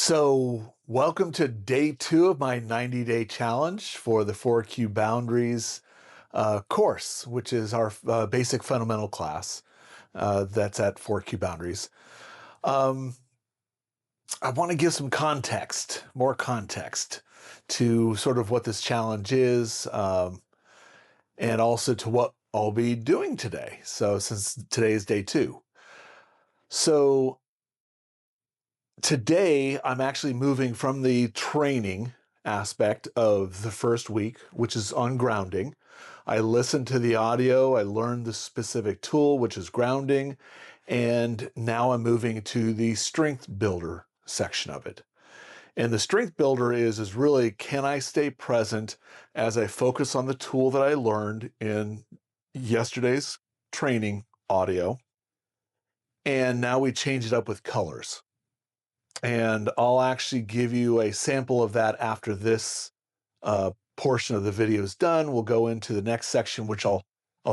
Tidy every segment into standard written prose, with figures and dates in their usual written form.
So, welcome to day 2 of my 90-day challenge for the 4Q Boundaries course, which is our basic fundamental class that's at 4Q Boundaries. Um, I want to give some context, more context to sort of what this challenge is, and also to what I'll be doing today. So, since today is day 2. So, today, I'm actually moving from the training aspect of the first week, which is on grounding. I listened to the audio, I learned the specific tool, which is grounding, and now I'm moving to the strength builder section of it. And the strength builder is really, can I stay present as I focus on the tool that I learned in yesterday's training audio? And now we change it up with colors. And I'll actually give you a sample of that after this portion of the video is done. We'll go into the next section, which I'll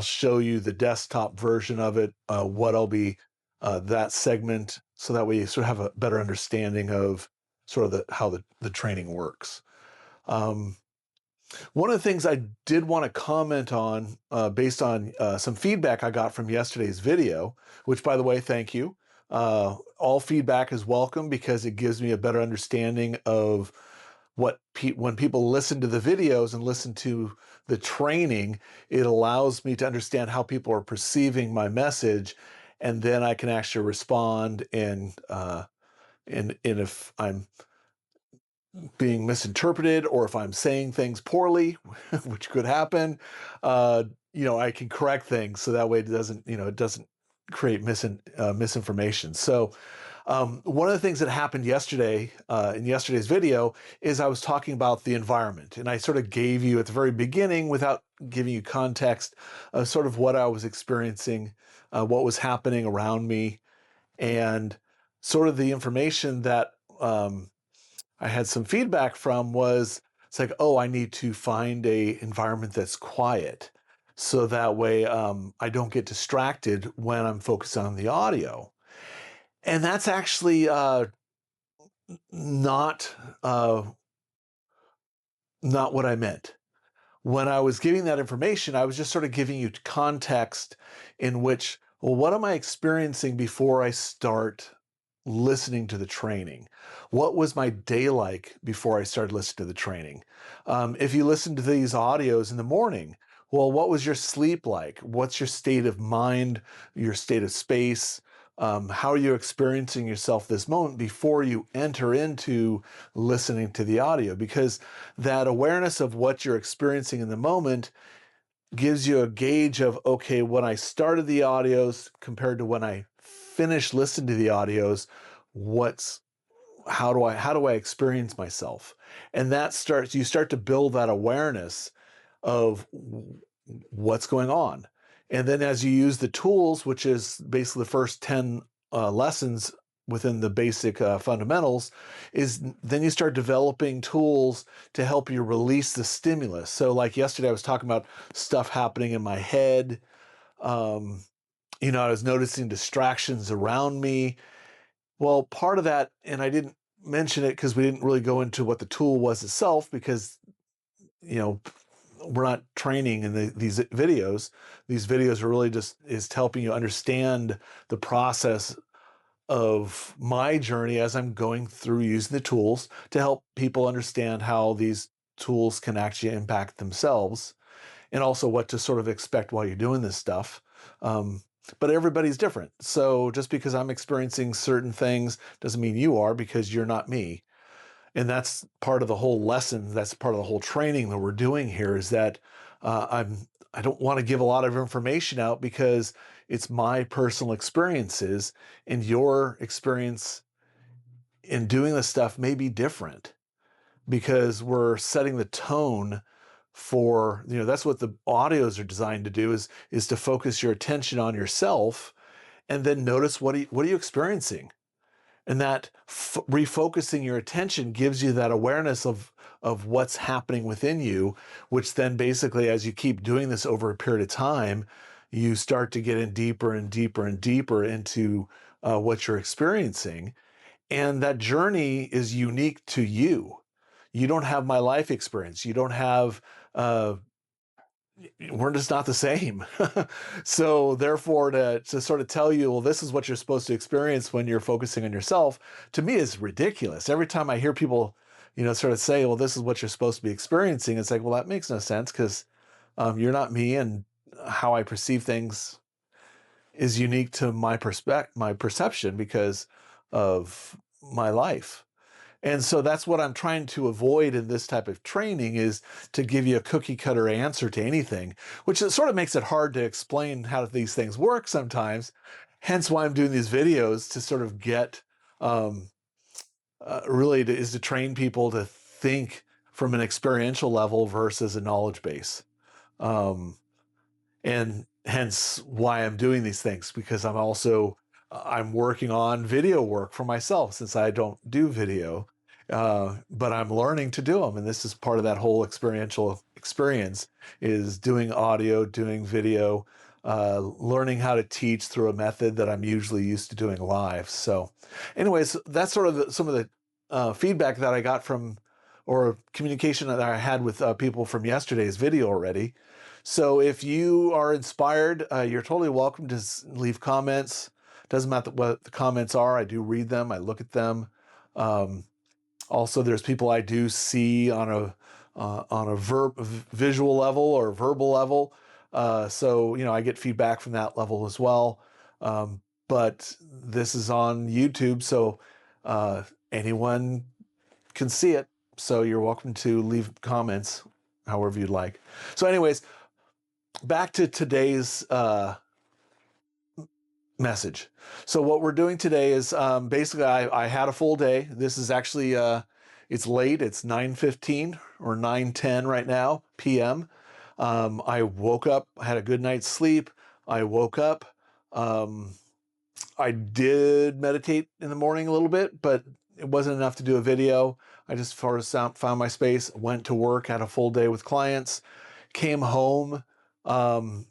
show you the desktop version of it, what I'll be that segment, so that way you sort of have a better understanding of sort of how the training works. One of the things I did want to comment on, based on some feedback I got from yesterday's video, which, by the way, thank you. All feedback is welcome because it gives me a better understanding of when people listen to the videos and listen to the training, it allows me to understand how people are perceiving my message, and then I can actually respond and if I'm being misinterpreted or if I'm saying things poorly, which could happen, uh, I can correct things so that way it doesn't create misinformation. So one of the things that happened yesterday in yesterday's video is I was talking about the environment, and I sort of gave you at the very beginning, without giving you context, sort of what I was experiencing, what was happening around me, and sort of the information that I had some feedback from was, it's like, oh, I need to find a environment that's quiet, so that way I don't get distracted when I'm focused on the audio. And that's actually not uh, not what I meant. When I was giving that information, I was just sort of giving you context in which, well, what am I experiencing before I start listening to the training? What was my day like before I started listening to the training? If you listen to these audios in the morning, well, what was your sleep like? What's your state of mind, your state of space? How are you experiencing yourself this moment before you enter into listening to the audio? Because that awareness of what you're experiencing in the moment gives you a gauge of, okay, when I started the audios compared to when I finished listening to the audios, what's how do I experience myself? And you start to build that awareness of what's going on. And then as you use the tools, which is basically the first 10 lessons within the basic fundamentals, is then you start developing tools to help you release the stimulus. So like yesterday, I was talking about stuff happening in my head. Um, I was noticing distractions around me. Well, part of that, and I didn't mention it because we didn't really go into what the tool was itself, because you know we're not training in these videos. These videos are really just is helping you understand the process of my journey as I'm going through using the tools to help people understand how these tools can actually impact themselves, and also what to sort of expect while you're doing this stuff. But everybody's different. So just because I'm experiencing certain things doesn't mean you are, because you're not me. And that's part of the whole lesson. That's part of the whole training that we're doing here, is that I don't want to give a lot of information out because it's my personal experiences, and your experience in doing this stuff may be different, because we're setting the tone for, that's what the audios are designed to do, is to focus your attention on yourself, and then notice what are you experiencing. And that refocusing your attention gives you that awareness of what's happening within you, which then basically, as you keep doing this over a period of time, you start to get in deeper and deeper and deeper into what you're experiencing. And that journey is unique to you. You don't have my life experience. You don't have, we're just not the same. So therefore, to sort of tell you, well, this is what you're supposed to experience when you're focusing on yourself, to me is ridiculous. Every time I hear people, sort of say, well, this is what you're supposed to be experiencing, it's like, well, that makes no sense because you're not me, and how I perceive things is unique to my perception because of my life. And so that's what I'm trying to avoid in this type of training, is to give you a cookie cutter answer to anything, which sort of makes it hard to explain how these things work sometimes. Hence why I'm doing these videos, to sort of get um, is to train people to think from an experiential level versus a knowledge base. Um, and hence why I'm doing these things, because I'm working on video work for myself, since I don't do video, but I'm learning to do them, and this is part of that whole experiential experience, is doing audio, doing video, learning how to teach through a method that I'm usually used to doing live. So anyways, that's sort of some of the feedback that I got from, or communication that I had with people from yesterday's video already. So if you are inspired, you're totally welcome to leave comments. Doesn't matter what the comments are. I do read them. I look at them. Um, Also, there's people I do see on a visual level or verbal level. So I get feedback from that level as well. But this is on YouTube, so anyone can see it. So you're welcome to leave comments however you'd like. So anyways, back to today's message. So what we're doing today is basically I had a full day. This is actually it's late. It's 9:15 or 9:10 right now p.m. I woke up. I had a good night's sleep. I woke up. Um, I did meditate in the morning a little bit, but it wasn't enough to do a video. I just found my space, went to work, had a full day with clients, came home. Um,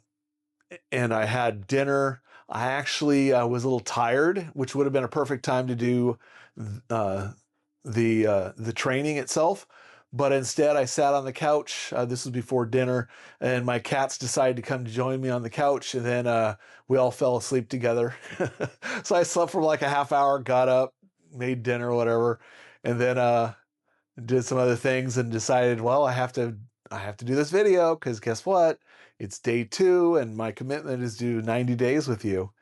and I had dinner. I actually was a little tired, which would have been a perfect time to do uh, the training itself. But instead, I sat on the couch. This was before dinner, and my cats decided to come to join me on the couch, and then we all fell asleep together. So I slept for like a half hour, got up, made dinner, whatever, and then did some other things, and decided, well, I have to do this video, because guess what? It's day 2, and my commitment is to do 90 days with you.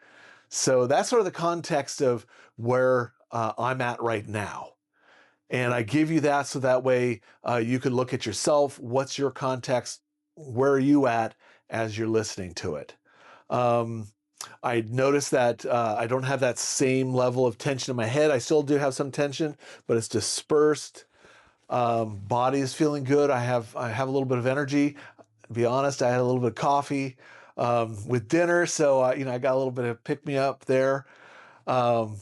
So that's sort of the context of where I'm at right now. And I give you that so that way you can look at yourself. What's your context? Where are you at as you're listening to it? Um, I noticed that I don't have that same level of tension in my head. I still do have some tension, but it's dispersed. Body is feeling good. I have a little bit of energy. To be honest, I had a little bit of coffee with dinner, so I got a little bit of pick me up there. Um,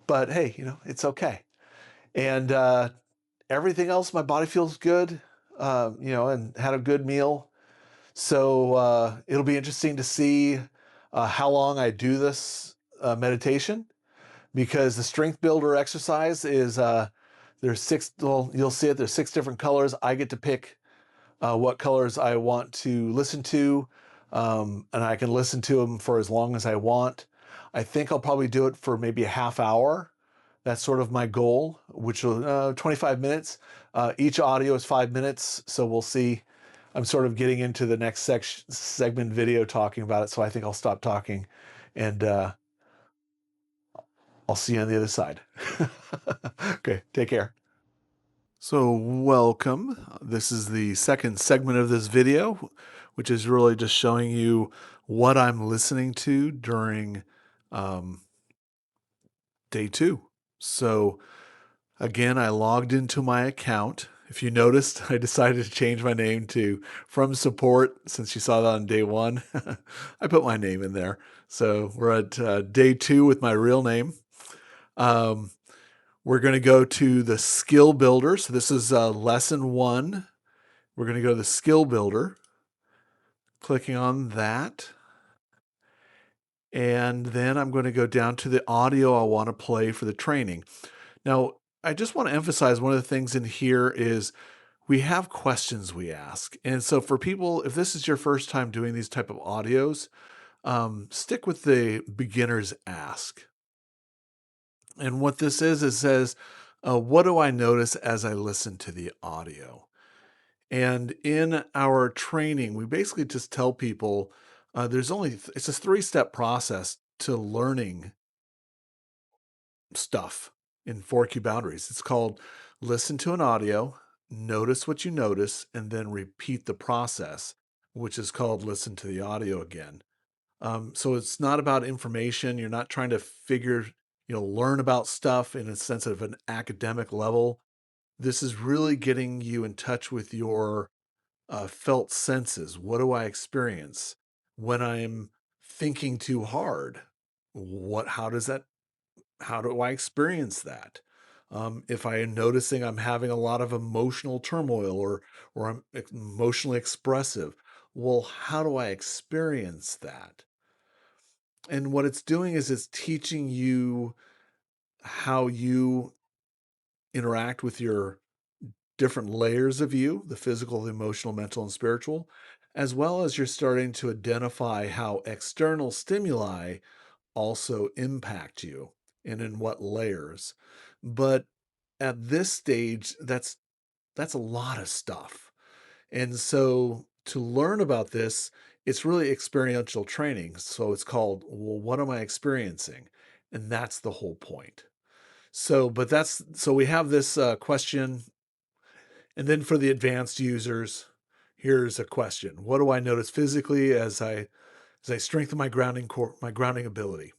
but hey, it's okay. And everything else, my body feels good. And had a good meal. So it'll be interesting to see how long I do this meditation, because the strength builder exercise is there's 6. Well, you'll see it. There's 6 different colors. I get to pick what colors I want to listen to, and I can listen to them for as long as I want. I think I'll probably do it for maybe a half hour. That's sort of my goal, which will 25 minutes. Each audio is 5 minutes, so we'll see. I'm sort of getting into the next segment video talking about it, so I think I'll stop talking, and I'll see you on the other side. Okay, take care. So welcome. This is the second segment of this video, which is really just showing you what I'm listening to during um, day 2. So again, I logged into my account. If you noticed, I decided to change my name to From Support, since you saw that on day 1. I put my name in there. So we're at day 2 with my real name. We're going to go to the skill builder. So this is lesson 1. We're going to go to the skill builder, clicking on that. And then I'm going to go down to the audio I want to play for the training. Now, I just want to emphasize one of the things in here is we have questions we ask. And so for people, if this is your first time doing these type of audios, stick with the beginner's ask. And what this is, it says, what do I notice as I listen to the audio? And in our training, we basically just tell people it's a three-step process to learning stuff in four key boundaries. It's called listen to an audio, notice what you notice, and then repeat the process, which is called listen to the audio again. So it's not about information. You're not trying to learn about stuff in a sense of an academic level. This is really getting you in touch with your felt senses. What do I experience when I'm thinking too hard? How does that how do I experience that? If I am noticing I'm having a lot of emotional turmoil or I'm emotionally expressive, well, how do I experience that? And what it's doing is it's teaching you how you interact with your different layers of you, the physical, the emotional, mental, and spiritual, as well as you're starting to identify how external stimuli also impact you and in what layers. But at this stage, that's a lot of stuff. And so to learn about this, it's really experiential training. So it's called, well, what am I experiencing? And that's the whole point. So we have this question, and then for the advanced users, here's a question: what do I notice physically as I strengthen my my grounding ability?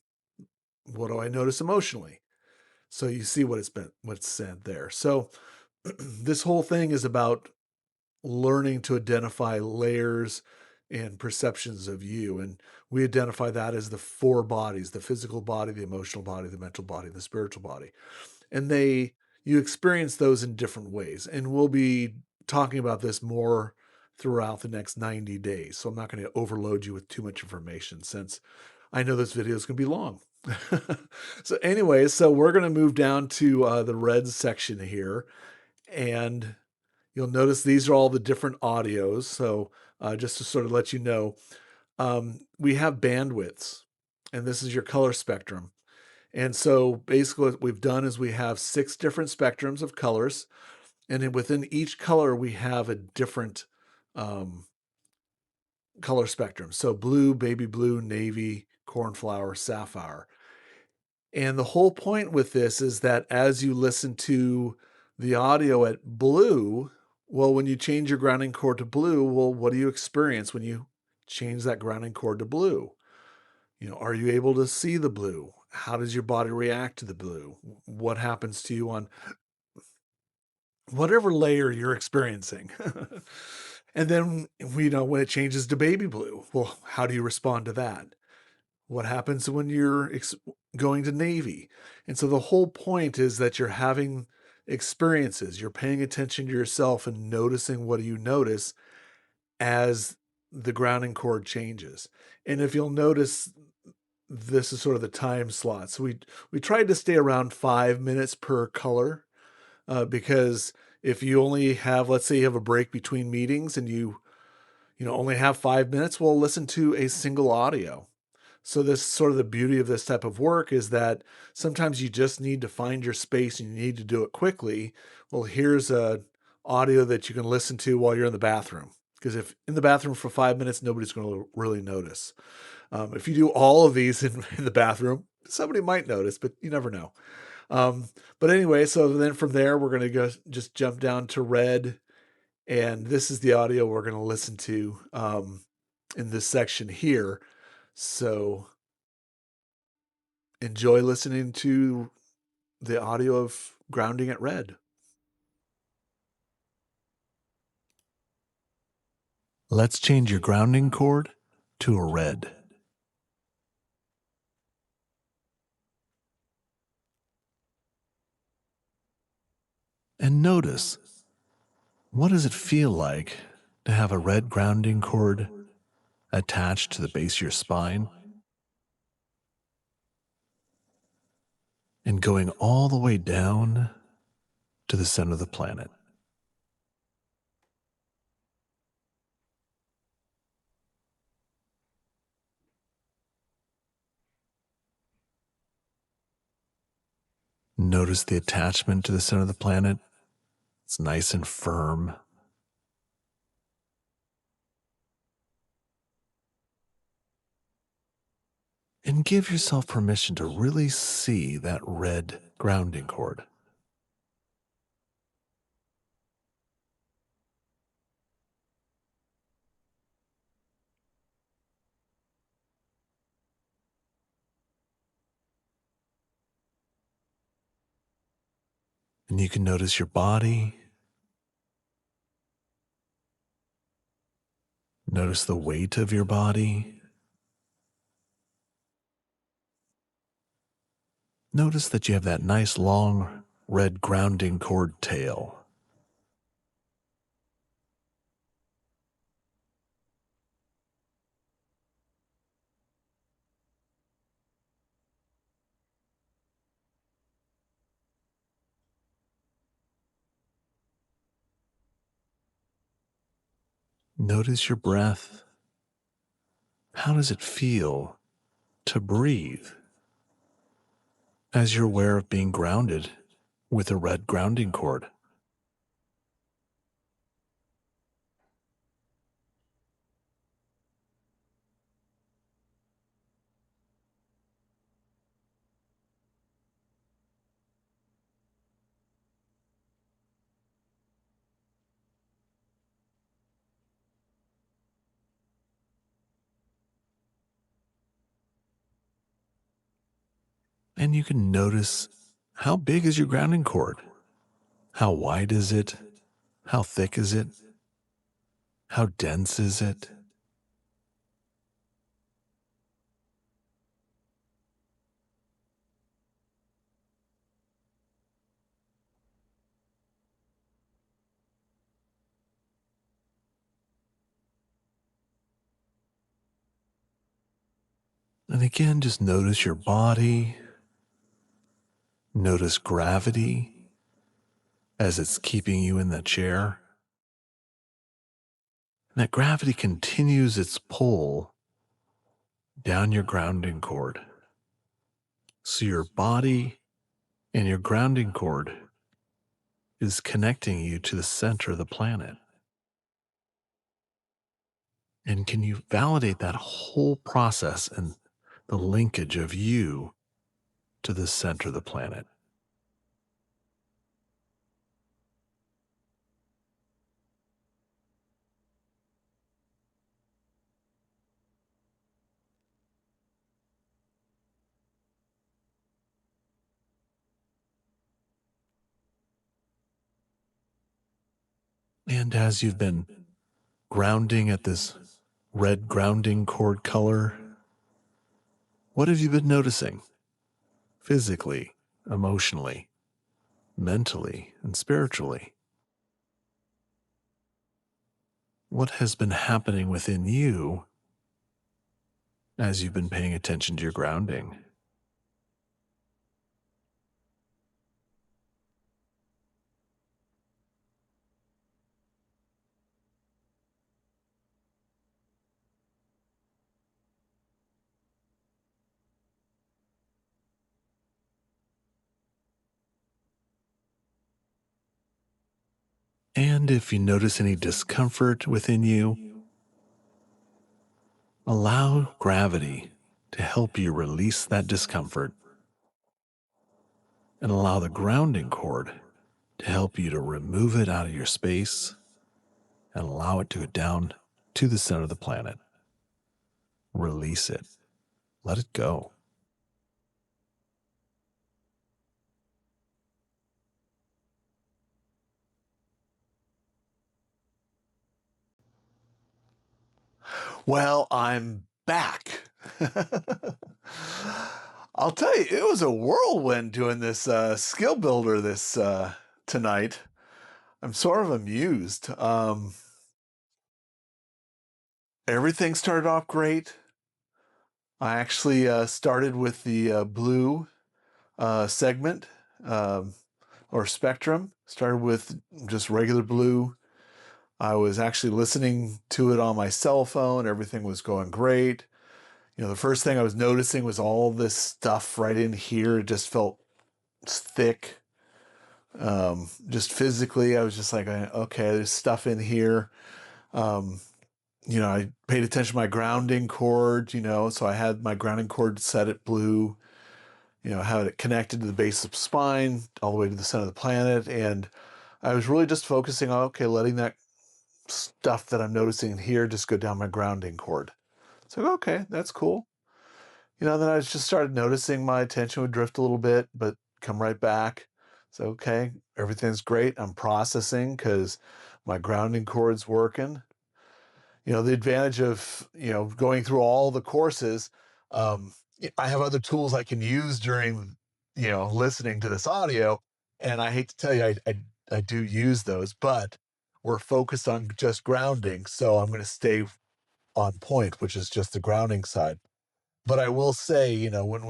What do I notice emotionally? So you see what's said there. So this whole thing is about learning to identify layers and perceptions of you. And we identify that as the four bodies: the physical body, the emotional body, the mental body, and the spiritual body. And you experience those in different ways. And we'll be talking about this more throughout the next 90 days. So I'm not going to overload you with too much information since I know this video is going to be long. So anyway, so we're going to move down to the red section here, and you'll notice these are all the different audios. So just to sort of let you know, we have bandwidths, and this is your color spectrum. And so basically what we've done is we have six different spectrums of colors, and then within each color we have a different um, color spectrum. So blue, baby blue, navy, cornflower, sapphire. And the whole point with this is that as you listen to the audio at blue, well, when you change your grounding chord to blue, well, what do you experience when you change that grounding chord to blue? Are you able to see the blue? How does your body react to the blue? What happens to you on whatever layer you're experiencing? And then we know when it changes to baby blue, well, how do you respond to that? What happens when you're going to Navy? And so the whole point is that you're having experiences, you're paying attention to yourself and noticing what do you notice as the grounding chord changes. And if you'll notice, this is sort of the time slot. So we tried to stay around 5 minutes per color because if you only have, let's say you have a break between meetings and you only have 5 minutes, well, listen to a single audio. So this sort of the beauty of this type of work is that sometimes you just need to find your space and you need to do it quickly. Well, here's a audio that you can listen to while you're in the bathroom. Because if in the bathroom for 5 minutes, nobody's going to really notice. If you do all of these in the bathroom, somebody might notice, but you never know. But anyway, so then from there, we're going to go just jump down to red. And this is the audio we're going to listen to in this section here. So enjoy listening to the audio of grounding at red. Let's change your grounding chord to a red. And notice, what does it feel like to have a red grounding chord attached to the base of your spine? and going all the way down to the center of the planet. Notice the attachment to the center of the planet. It's nice and firm. And give yourself permission to really see that red grounding cord. And you can notice your body. Notice the weight of your body. Notice that you have that nice long red grounding cord tail. Notice your breath. How does it feel to breathe as you're aware of being grounded with a red grounding cord? And you can notice, how big is your grounding cord? How wide is it? How thick is it? How dense is it? And again, just notice your body. Notice gravity as it's keeping you in the chair. And that gravity continues its pull down your grounding cord. So your body and your grounding cord is connecting you to the center of the planet. And can you validate that whole process and the linkage of you to the center of the planet? And as you've been grounding at this red grounding cord color, what have you been noticing physically, emotionally, mentally, and spiritually? What has been happening within you as you've been paying attention to your grounding? And if you notice any discomfort within you, allow gravity to help you release that discomfort and allow the grounding cord to help you to remove it out of your space and allow it to go down to the center of the planet. Release it. Let it go. Well, I'm back. I'll tell you, it was a whirlwind doing this skill builder this tonight. I'm sort of amused. Everything started off great. I actually started with the blue. segment um, or spectrum. Started with just regular blue. I was actually listening to it on my cell phone. Everything was going great. The first thing I was noticing was all this stuff right in here. It just felt thick. Just physically, I was just like, okay, there's stuff in here. Um, I paid attention to my grounding cord, so I had my grounding cord set at blue, had it connected to the base of the spine all the way to the center of the planet. And I was really just focusing on, okay, letting that stuff that I'm noticing in here just go down my grounding cord. So, okay, that's cool. Then I just started noticing my attention would drift a little bit, but come right back. So, okay, everything's great. I'm processing because my grounding cord's working. The advantage of, going through all the courses, um, I have other tools I can use during, listening to this audio. And I hate to tell you, I do use those, but we're focused on just grounding. So I'm going to stay on point, which is just the grounding side. But I will say, when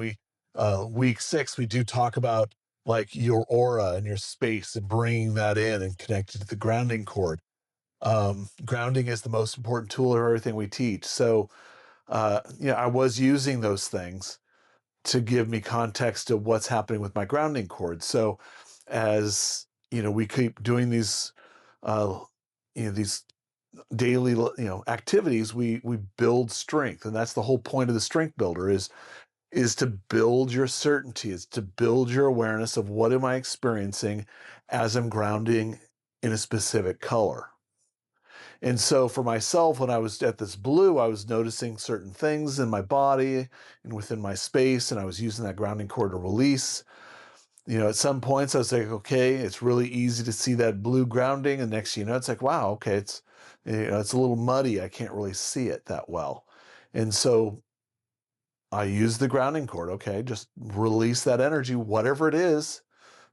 week 6, we do talk about like your aura and your space and bringing that in and connected to the grounding cord. Grounding is the most important tool of everything we teach. So, I was using those things to give me context of what's happening with my grounding cord. So, as we keep doing uh, these daily, activities, we build strength, and that's the whole point of the strength builder is to build your certainty, is to build your awareness of what am I experiencing as I'm grounding in a specific color. And so for myself, when I was at this blue, I was noticing certain things in my body and within my space, and I was using that grounding cord to release. At some points I was like, okay, it's really easy to see that blue grounding, and next it's like, wow, okay, it's a little muddy. I can't really see it that well. And so I use the grounding cord. Okay, just release that energy, whatever it is,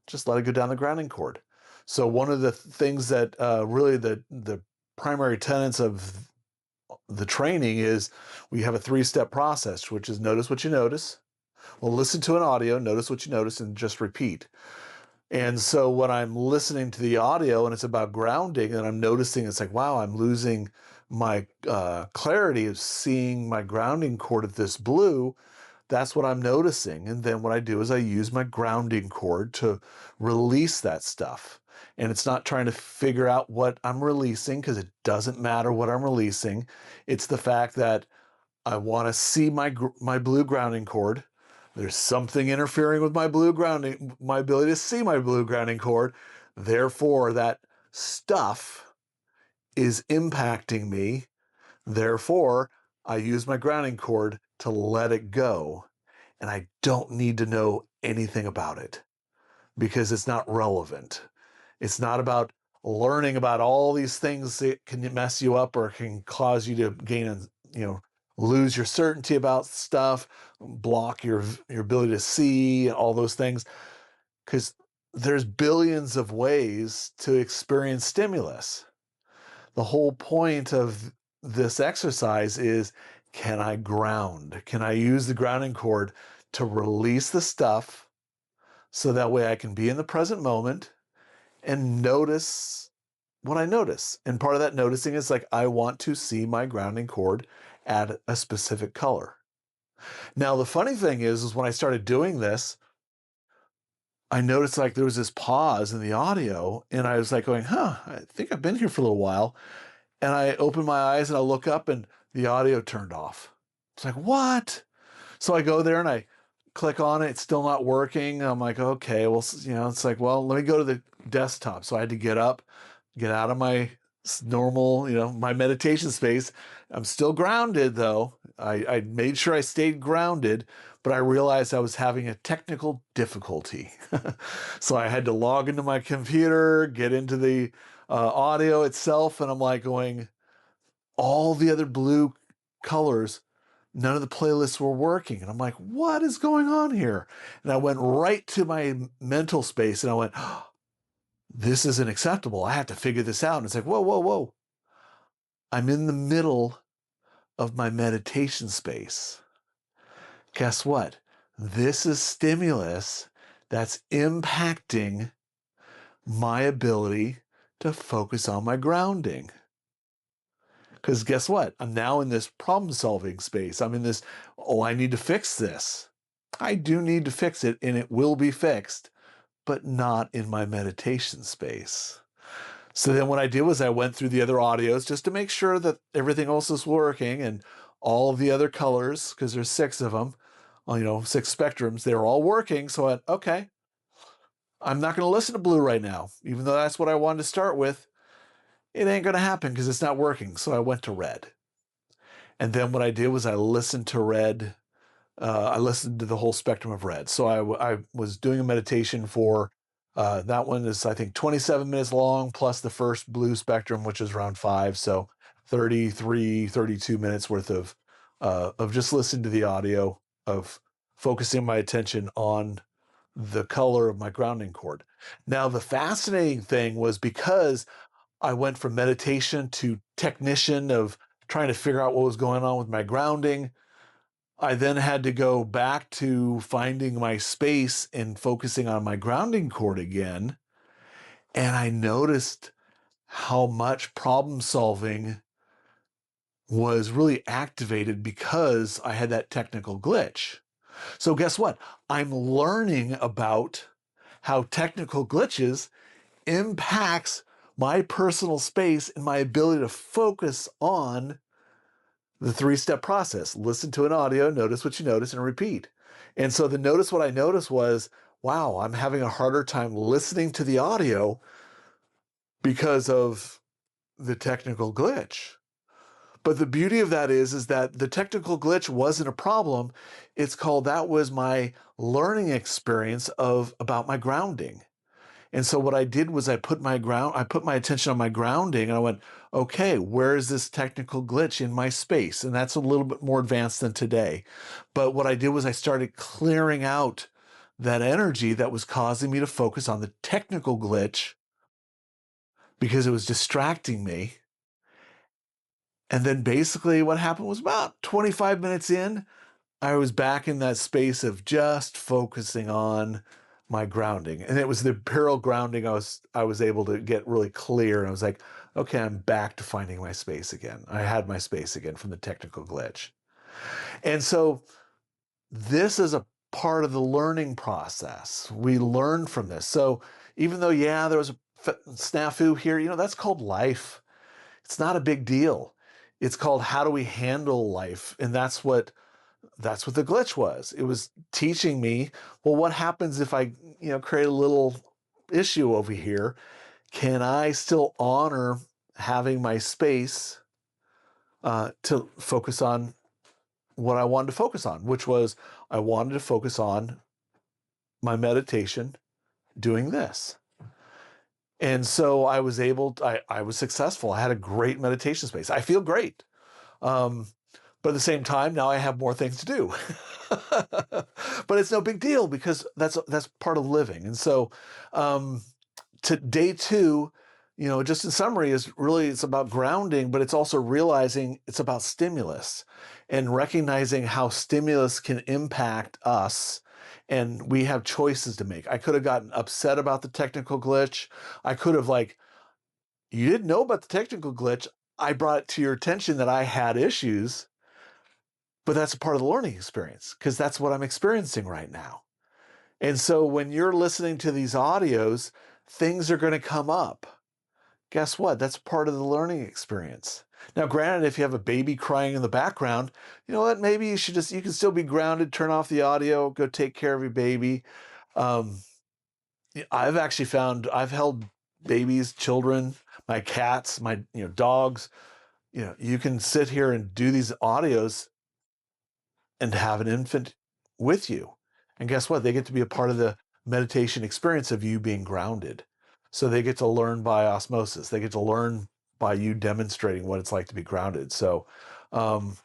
just let it go down the grounding cord. So one of the things that really the primary tenets of the training is we have a 3-step process, which is notice what you notice. Well, listen to an audio, notice what you notice, and just repeat. And so when I'm listening to the audio and it's about grounding and I'm noticing, it's like, wow, I'm losing my clarity of seeing my grounding cord at this blue. That's what I'm noticing. And then what I do is I use my grounding cord to release that stuff. And it's not trying to figure out what I'm releasing, because it doesn't matter what I'm releasing. It's the fact that I want to see my blue grounding cord. There's something interfering with my ability to see my blue grounding cord. Therefore, that stuff is impacting me. Therefore, I use my grounding cord to let it go. And I don't need to know anything about it because it's not relevant. It's not about learning about all these things that can mess you up or can cause you to lose your certainty about stuff, block your ability to see, all those things. Because there's billions of ways to experience stimulus. The whole point of this exercise is, can I ground? Can I use the grounding cord to release the stuff so that way I can be in the present moment and notice what I notice? And part of that noticing is like, I want to see my grounding cord at a specific color. Now, the funny thing is when I started doing this, I noticed like there was this pause in the audio, and I was like going, I think I've been here for a little while. And I open my eyes and I look up and the audio turned off. It's like, what? So I go there and I click on it. It's still not working. I'm like, okay, well, it's like, well, let me go to the desktop. So I had to get up, get out of my normal, my meditation space. I'm still grounded though. I made sure I stayed grounded, but I realized I was having a technical difficulty. So I had to log into my computer, get into the audio itself, and I'm like going, all the other blue colors, none of the playlists were working. And I'm like, what is going on here? And I went right to my mental space and I went, oh, this isn't acceptable. I have to figure this out. And it's like, whoa, whoa, whoa. I'm in the middle of my meditation space. Guess what? This is stimulus that's impacting my ability to focus on my grounding. Because guess what? I'm now in this problem-solving space. I'm in this, oh, I need to fix this. I do need to fix it, and it will be fixed, but not in my meditation space. So then what I did was I went through the other audios just to make sure that everything else is working, and all of the other colors, because there's 6 of them, 6 spectrums, they're all working. So I went, okay, I'm not going to listen to blue right now, even though that's what I wanted to start with. It ain't going to happen because it's not working. So I went to red. And then what I did was I listened to red. I listened to the whole spectrum of red. So I was doing a meditation for that one is, I think, 27 minutes long, plus the first blue spectrum, which is around 5. So 33, 32 minutes worth of just listening to the audio, of focusing my attention on the color of my grounding cord. Now, the fascinating thing was, because I went from meditation to technician of trying to figure out what was going on with my grounding, I then had to go back to finding my space and focusing on my grounding cord again. And I noticed how much problem solving was really activated because I had that technical glitch. So guess what? I'm learning about how technical glitches impacts my personal space and my ability to focus on the 3-step process. Listen to an audio, notice what you notice, and repeat. And so the notice what I noticed was, wow, I'm having a harder time listening to the audio because of the technical glitch. But the beauty of that is that the technical glitch wasn't a problem. That was my learning experience about my grounding. And so what I did was I put my attention on my grounding, and I went, okay, where is this technical glitch in my space? And that's a little bit more advanced than today. But what I did was I started clearing out that energy that was causing me to focus on the technical glitch because it was distracting me. And then basically what happened was, about 25 minutes in, I was back in that space of just focusing on my grounding. And it was the imperial grounding I was able to get really clear. And I was like, okay, I'm back to finding my space again. I had my space again from the technical glitch. And so this is a part of the learning process. We learn from this. So even though, yeah, there was a snafu here, that's called life. It's not a big deal. It's called, how do we handle life? And that's what the glitch was. It was teaching me, well, what happens if I, create a little issue over here? Can I still honor having my space to focus on what I wanted to focus on, which was, I wanted to focus on my meditation doing this. And so I was I was successful. I had a great meditation space. I feel great. But at the same time, now I have more things to do. But it's no big deal because that's part of living. And so to day 2, just in summary, it's about grounding, but it's also realizing it's about stimulus and recognizing how stimulus can impact us. And we have choices to make. I could have gotten upset about the technical glitch. I could have you didn't know about the technical glitch. I brought it to your attention that I had issues. But that's a part of the learning experience, because that's what I'm experiencing right now. And so when you're listening to these audios, things are going to come up. Guess what? That's part of the learning experience. Now, granted, if you have a baby crying in the background, you know what? Maybe you can still be grounded, turn off the audio, go take care of your baby. I've actually found, I've held babies, children, my cats, my dogs. You can sit here and do these audios and have an infant with you. And guess what? They get to be a part of the meditation experience of you being grounded. So they get to learn by osmosis. They get to learn by you demonstrating what it's like to be grounded. So, so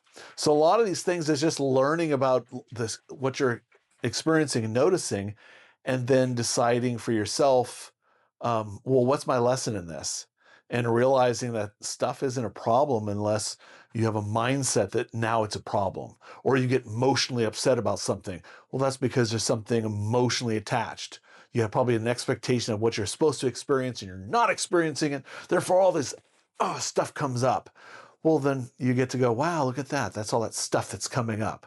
a lot of these things is just learning about this, what you're experiencing and noticing, and then deciding for yourself, well, what's my lesson in this? And realizing that stuff isn't a problem unless You have a mindset that now it's a problem, or you get emotionally upset about something. Well, that's because there's something emotionally attached. You have probably an expectation of what you're supposed to experience and you're not experiencing it. Therefore, all this stuff comes up. Well, then you get to go, wow, look at that. That's all that stuff that's coming up.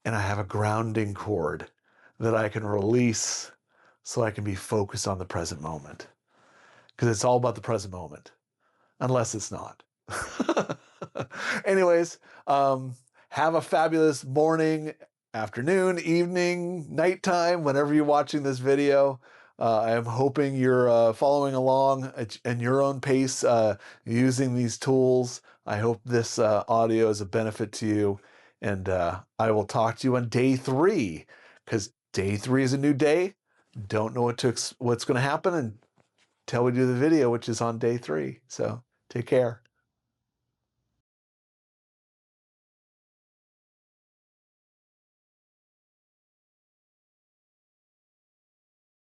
And I have a grounding cord that I can release so I can be focused on the present moment. Because it's all about the present moment, unless it's not. Anyways, have a fabulous morning, afternoon, evening, nighttime, whenever you're watching this video. I am hoping you're following along at your own pace using these tools. I hope this audio is a benefit to you. And I will talk to you on day 3, because day 3 is a new day. Don't know what's going to happen until we do the video, which is on day 3. So take care.